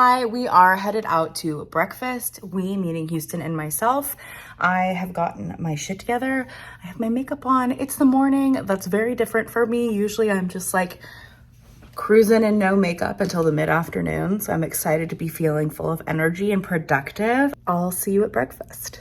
I, we are headed out to breakfast. We, meaning Houston and myself. I have gotten my shit together. I have my makeup on. It's the morning. That's very different for me. Usually I'm just like cruising in no makeup until the mid-afternoon. So I'm excited to be feeling full of energy and productive. I'll see you at breakfast.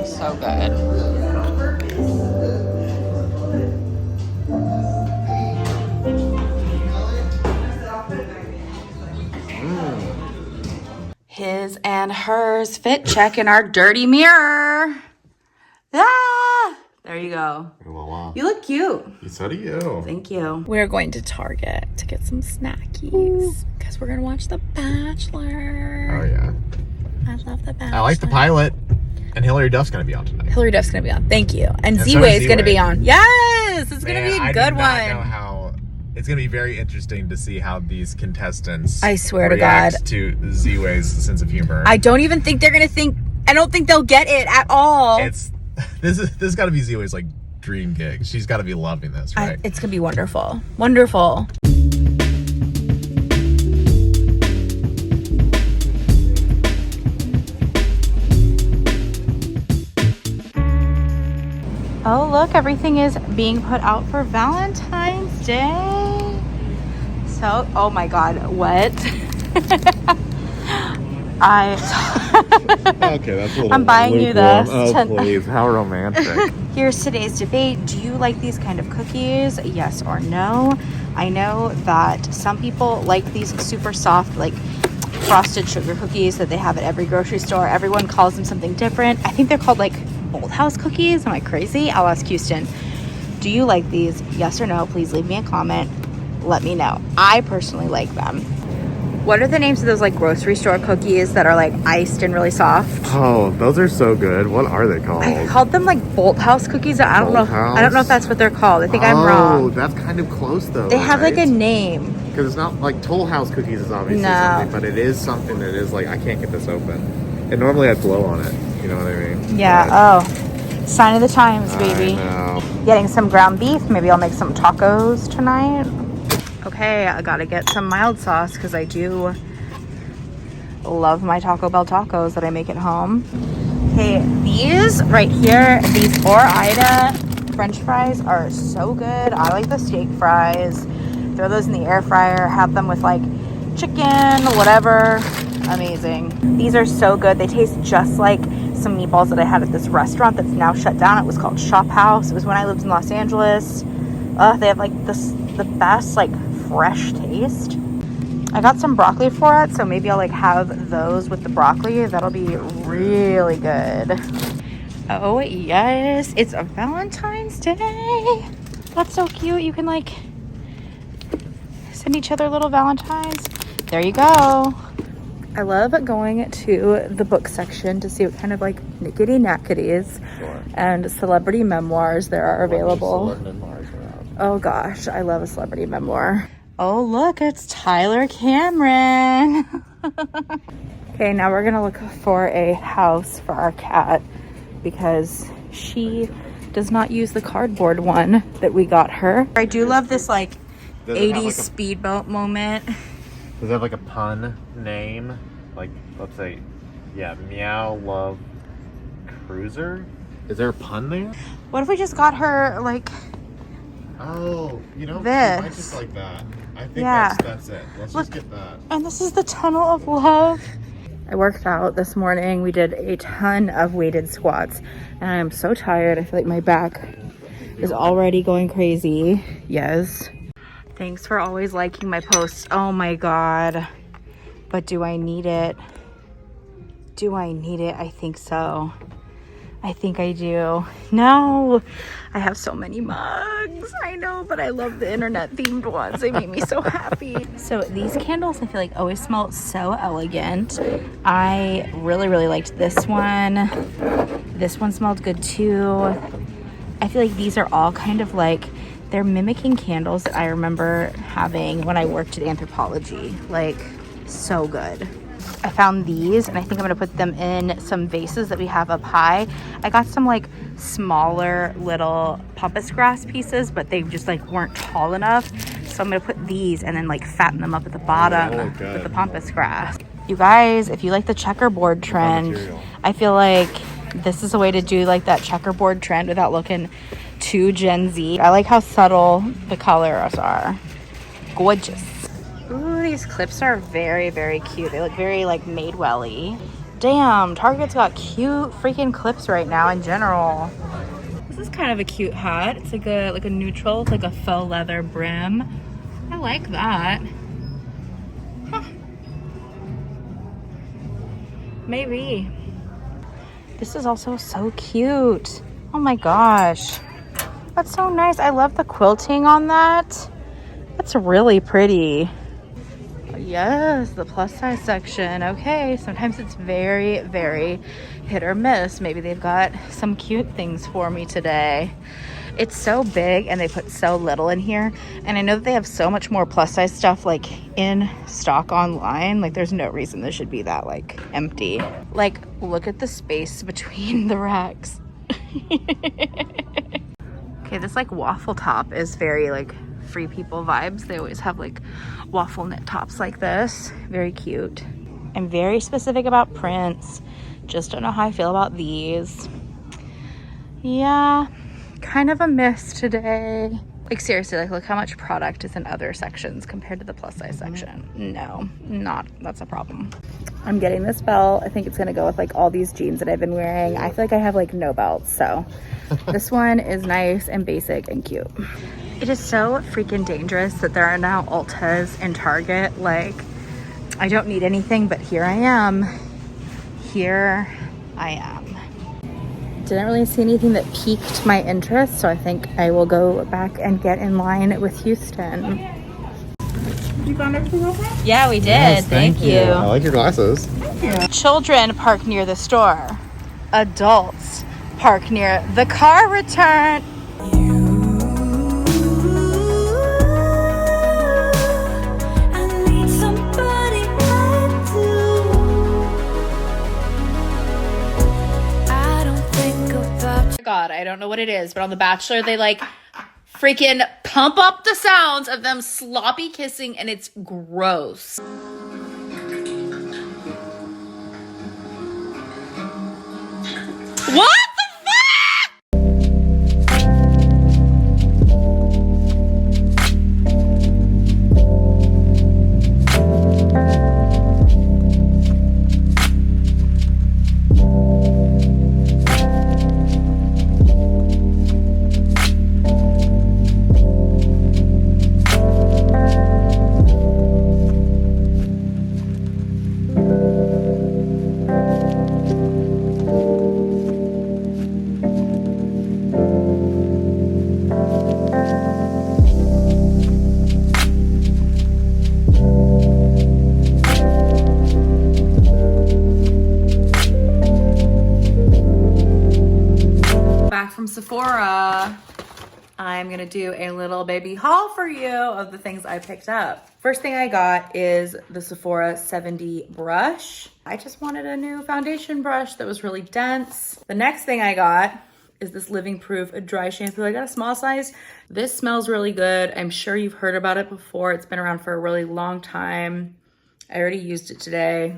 So good. His and hers fit check in our dirty mirror. Ah, there you go. Wow. You look cute. So do you. Thank you. We're going to Target to get some snackies because we're gonna watch The Bachelor. Oh yeah. I love The Bachelor. I like the pilot. And Hilary Duff's gonna be on tonight. Hilary Duff's gonna be on. Thank you. And Z-Way's gonna be on. Yes, it's gonna be a good one. I know how. It's gonna be very interesting to see how these contestants. I swear to God. To Z-Way's sense of humor. I don't even think they're gonna think. I don't think they'll get it at all. This got to be Z-Way's like dream gig. She's got to be loving this, right? It's gonna be wonderful. Wonderful. Oh, look, everything is being put out for Valentine's Day. So, oh my God, what? Okay, that's a little I'm buying you this. Oh, please, how romantic. Here's today's debate. Do you like these kind of cookies? Yes or no? I know that some people like these super soft, like frosted sugar cookies that they have at every grocery store. Everyone calls them something different. I think they're called like Old House cookies. Am I crazy? I'll ask Houston. Do you like these? Yes or no? Please leave me a comment. Let me know. I personally like them. What are the names of those like grocery store cookies that are like iced and really soft? Oh, those are so good. What are they called? I called them like Bolt House cookies. I don't know if that's what they're called. I think I'm wrong. Oh, that's kind of close though. They have like a name. Because it's not like Toll House cookies is obviously something, but it is something that is like, I can't get this open. And normally I'd blow on it. You know what I mean? Yeah. Oh, sign of the times, baby. I know. Getting some ground beef. Maybe I'll make some tacos tonight. Okay, I gotta get some mild sauce because I do love my Taco Bell tacos that I make at home. Okay, these right here, these Ore-Ida French fries are so good. I like the steak fries. Throw those in the air fryer, have them with like chicken, whatever. Amazing. These are so good. They taste just like some meatballs that I had at this restaurant that's now shut down. It was called Shop House. It was when I lived in Los Angeles. They have like the best like fresh taste. I got some broccoli for it, so maybe I'll like have those with the broccoli. That'll be really good. Oh yes, it's a Valentine's Day. That's so cute. You can like send each other little Valentines. There you go. I love going to the book section to see what kind of like knickety knackities and celebrity memoirs there are available. Oh gosh, I love a celebrity memoir. Oh look, it's Tyler Cameron. Okay, now we're gonna look for a house for our cat because she does not use the cardboard one that we got her. I do love this like 80s speedboat moment. Does it have like a pun name? Like, let's say, yeah, Meow Love Cruiser? Is there a pun there? What if we just got her like... Oh, you know, this. I might just like that. I think that's it. Let's just get that. And this is the tunnel of love. I worked out this morning. We did a ton of weighted squats. And I'm so tired. I feel like my back is already going crazy. Yes. Thanks for always liking my posts. Oh my God. But do I need it? Do I need it? I think so. I think I do. No, I have so many mugs. I know, but I love the internet themed ones. They make me so happy. So these candles, I feel like always smell so elegant. I really, really liked this one. This one smelled good too. I feel like these are all kind of like, they're mimicking candles that I remember having when I worked at Anthropologie. Like, so good. I found these and I think I'm gonna put them in some vases that we have up high. I got some like smaller little pampas grass pieces, but they just like weren't tall enough. So I'm gonna put these and then like fatten them up at the bottom with the pampas grass. You guys, if you like the checkerboard trend, I feel like this is a way to do like that checkerboard trend without looking too Gen Z. I like how subtle the colors are. Gorgeous. Ooh, these clips are very, very cute. They look very like Madewell-y. Damn, Target's got cute freaking clips right now in general. This is kind of a cute hat. It's like a neutral, it's like a faux leather brim. I like that. Huh. Maybe. This is also so cute. Oh my gosh. That's so nice. I love the quilting on that. That's really pretty. Yes, the plus size section. Okay, sometimes it's very, very hit or miss. Maybe they've got some cute things for me today. It's so big and they put so little in here. And I know that they have so much more plus size stuff like in stock online. Like there's no reason this should be that like empty. Like look at the space between the racks. Okay, this like waffle top is very like Free People vibes. They always have like waffle knit tops like this. Very cute. I'm very specific about prints. Just don't know how I feel about these. Yeah, kind of a miss today. Like seriously, like look how much product is in other sections compared to the plus size section. No, that's a problem. I'm getting this belt. I think it's gonna go with like all these jeans that I've been wearing. I feel like I have like no belts, so this one is nice and basic and cute. It is so freaking dangerous that there are now Ultas in Target. Like, I don't need anything, but here I am. Here I am. Didn't really see anything that piqued my interest, so I think I will go back and get in line with Houston. You found everything okay? Yeah, we did. Yes, thank you. I like your glasses. Thank you. Children park near the store. Adults park near the car return. God, I don't know what it is, but on The Bachelor, they like freaking pump up the sounds of them sloppy kissing, and it's gross. What the fuck? Back from Sephora. I'm gonna do a little baby haul for you of the things I picked up. First thing I got is the Sephora 70 brush. I just wanted a new foundation brush that was really dense. The next thing I got is this Living Proof dry shampoo. I got a small size. This smells really good. I'm sure you've heard about it before. It's been around for a really long time. I already used it today.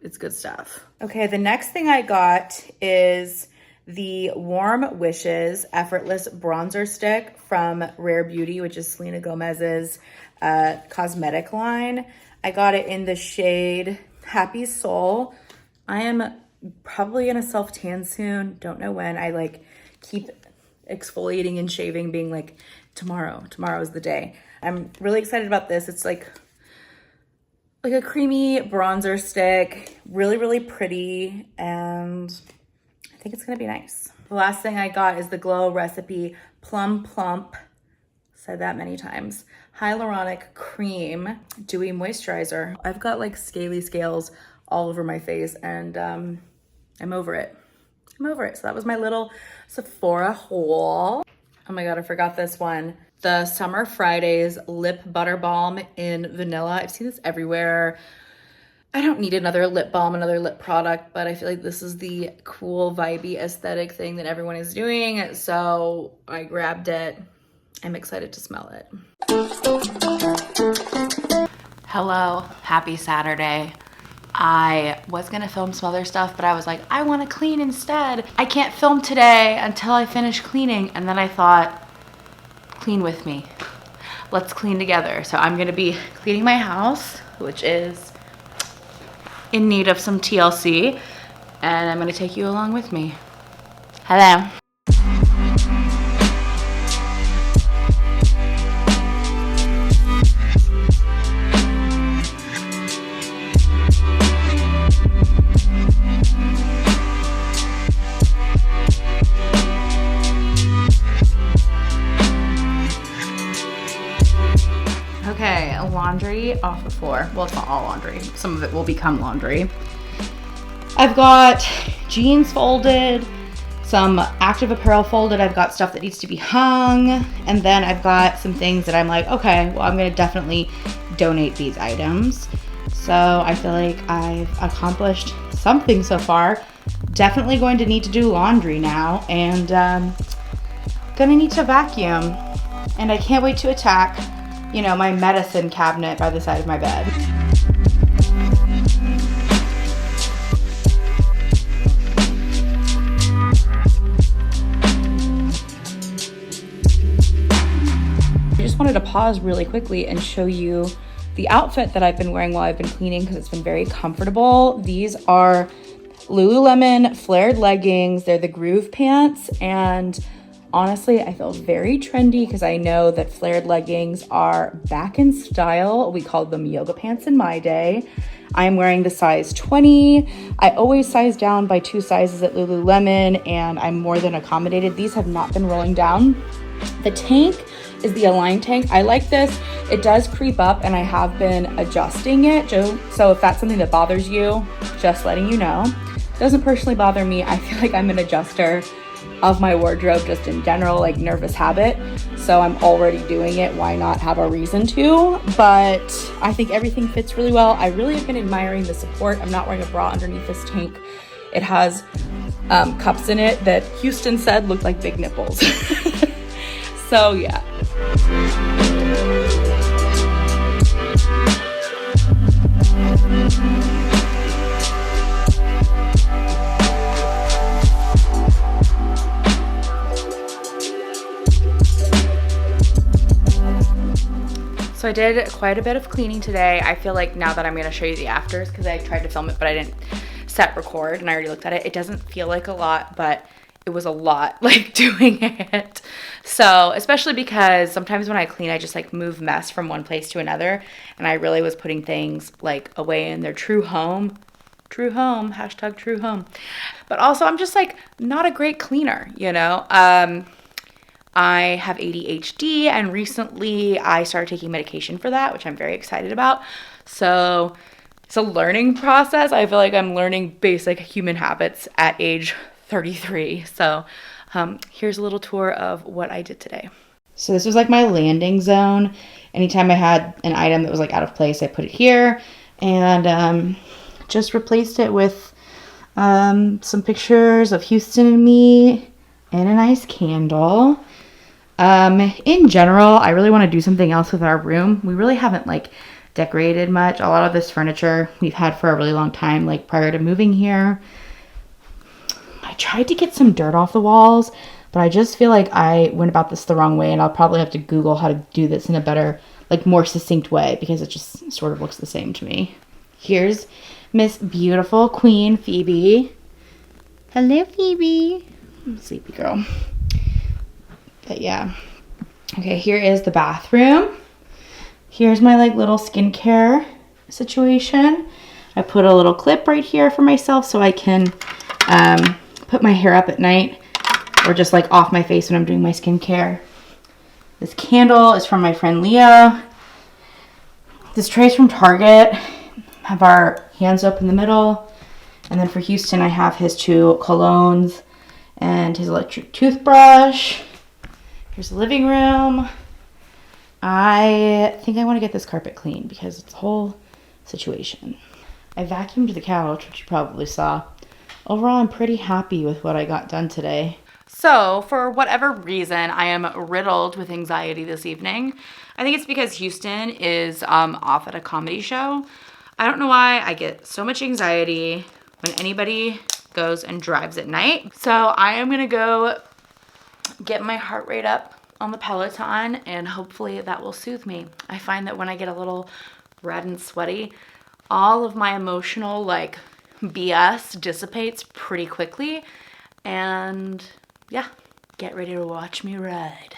It's good stuff. Okay, the next thing I got is the Warm Wishes Effortless Bronzer Stick from Rare Beauty, which is Selena Gomez's cosmetic line. I got it in the shade Happy Soul. I am probably gonna self-tan soon. Don't know when. I like keep exfoliating and shaving, being like, tomorrow's the day. I'm really excited about this. It's like a creamy bronzer stick, really, really pretty, and I think it's gonna be nice. The last thing I got is the Glow Recipe Plum Plump, said that many times, Hyaluronic Cream Dewy Moisturizer. I've got like scaly scales all over my face and I'm over it. I'm over it. So that was my little Sephora haul. Oh my God, I forgot this one. The Summer Fridays Lip Butter Balm in Vanilla. I've seen this everywhere. I don't need another lip balm, another lip product, but I feel like this is the cool, vibey, aesthetic thing that everyone is doing. So I grabbed it. I'm excited to smell it. Hello, happy Saturday. I was gonna film some other stuff, but I was like, I wanna clean instead. I can't film today until I finish cleaning. And then I thought, clean with me. Let's clean together. So I'm gonna be cleaning my house, which is in need of some TLC, and I'm gonna take you along with me. Hello. Okay, laundry off the floor. Well, it's not all laundry. Some of it will become laundry. I've got jeans folded, some active apparel folded. I've got stuff that needs to be hung. And then I've got some things that I'm like, okay, well, I'm gonna definitely donate these items. So I feel like I've accomplished something so far. Definitely going to need to do laundry now, and gonna need to vacuum. And I can't wait to attack, you know, my medicine cabinet by the side of my bed. I just wanted to pause really quickly and show you the outfit that I've been wearing while I've been cleaning because it's been very comfortable. These are Lululemon flared leggings. They're the groove pants, and honestly, I feel very trendy because I know that flared leggings are back in style. We called them yoga pants in my day. I'm wearing the size 20. I always size down by 2 sizes at Lululemon, and I'm more than accommodated. These have not been rolling down. The tank is the Align tank. I like this. It does creep up, and I have been adjusting it. So if that's something that bothers you, just letting you know. It doesn't personally bother me. I feel like I'm an adjuster of my wardrobe just in general, like nervous habit. So I'm already doing it. Why not have a reason to? But I think everything fits really well. I really have been admiring the support. I'm not wearing a bra underneath this tank. It has cups in it that Houston said looked like big nipples. So yeah. So I did quite a bit of cleaning today. I feel like now that I'm gonna show you the afters, because I tried to film it but I didn't set record and I already looked at it. It doesn't feel like a lot, but it was a lot, like, doing it. So especially because sometimes when I clean, I just like move mess from one place to another, and I really was putting things like away in their true home, hashtag true home. But also I'm just like not a great cleaner, you know? I have ADHD, and recently I started taking medication for that, which I'm very excited about. So it's a learning process. I feel like I'm learning basic human habits at age 33. So here's a little tour of what I did today. So this was like my landing zone. Anytime I had an item that was like out of place, I put it here, and just replaced it with some pictures of Houston and me and a nice candle. In general, I really want to do something else with our room. We really haven't like decorated much. A lot of this furniture we've had for a really long time, like prior to moving here. I tried to get some dirt off the walls, but I just feel like I went about this the wrong way, and I'll probably have to Google how to do this in a better, like more succinct way, because it just sort of looks the same to me. Here's Miss Beautiful Queen Phoebe. Hello, Phoebe. Sleepy girl. But yeah. Okay, here is the bathroom. Here's my like little skincare situation. I put a little clip right here for myself so I can put my hair up at night or just like off my face when I'm doing my skincare. This candle is from my friend Leo. This tray is from Target. Have our hand soap in the middle. And then for Houston, I have his 2 colognes and his electric toothbrush. Here's the living room. I think I want to get this carpet clean because it's a whole situation. I vacuumed the couch, which you probably saw. Overall, I'm pretty happy with what I got done today. So, for whatever reason, I am riddled with anxiety this evening. I think it's because Houston is off at a comedy show. I don't know why I get so much anxiety when anybody goes and drives at night. So, I am going to go get my heart rate up on the Peloton, and hopefully that will soothe me. I find that when I get a little red and sweaty, all of my emotional like BS dissipates pretty quickly, and yeah, get ready to watch me ride.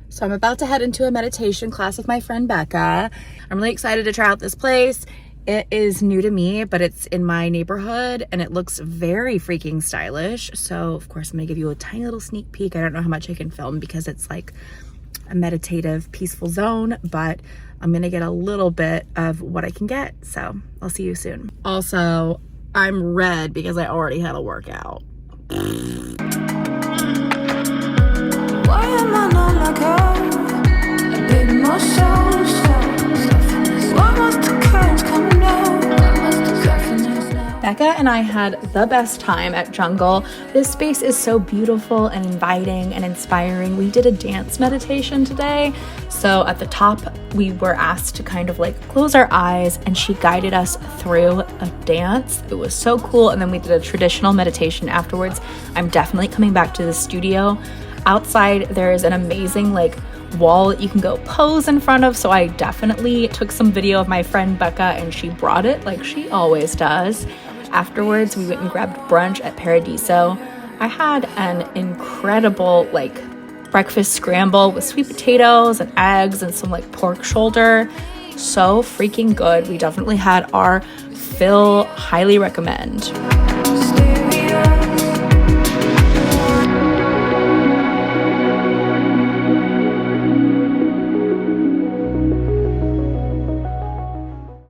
So I'm about to head into a meditation class with my friend Becca. I'm really excited to try out this place. It is new to me, but it's in my neighborhood and it looks very freaking stylish. So of course I'm gonna give you a tiny little sneak peek. I don't know how much I can film because it's like a meditative, peaceful zone, but I'm gonna get a little bit of what I can get. So I'll see you soon. Also, I'm red because I already had a workout. Why am I not like her? A bit more Becca and I had the best time at Jungle. This space is so beautiful and inviting and inspiring. We did a dance meditation today. So at the top, we were asked to kind of like close our eyes and she guided us through a dance. It was so cool. And then we did a traditional meditation afterwards. I'm definitely coming back to the studio. Outside, there is an amazing like wall that you can go pose in front of. So I definitely took some video of my friend Becca and she brought it like she always does. Afterwards, we went and grabbed brunch at Paradiso. I had an incredible like breakfast scramble with sweet potatoes and eggs and some like pork shoulder. So freaking good. We definitely had our fill. Highly recommend.